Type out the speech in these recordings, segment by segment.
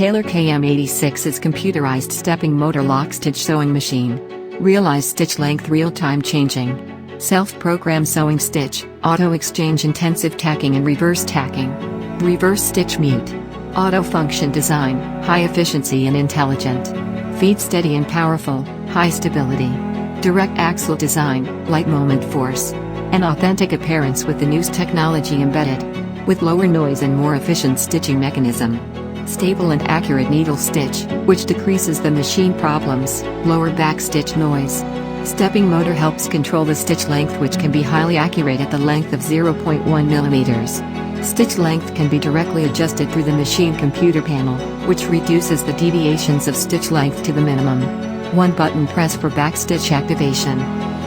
Tailleur KM86 is computerized stepping motor Lockstitch sewing machine. Realize stitch length real-time changing. Self-program sewing stitch, auto-exchange intensive tacking and reverse tacking. Reverse stitch mute. Auto-function design, high efficiency and intelligent. Feed steady and powerful, high stability. Direct axle design, light moment force. An authentic appearance with the Newst technology embedded. With lower noise and more efficient stitching mechanism. Stable and accurate needle stitch, which decreases the machine problems, lower back stitch noise. Stepping motor helps control the stitch length, which can be highly accurate at the length of 0.1 mm. Stitch length can be directly adjusted through the machine computer panel, which reduces the deviations of stitch length to the minimum. One button press for back stitch activation.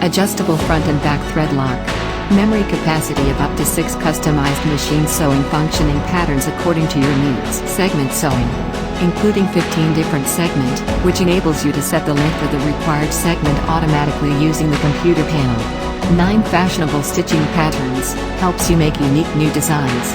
Adjustable front and back thread lock. Memory capacity of up to 6 customized machine sewing functioning patterns according to your needs. Segment sewing. Including 15 different segment, which enables you to set the length of the required segment automatically using the computer panel. 9 fashionable stitching patterns, helps you make unique new designs.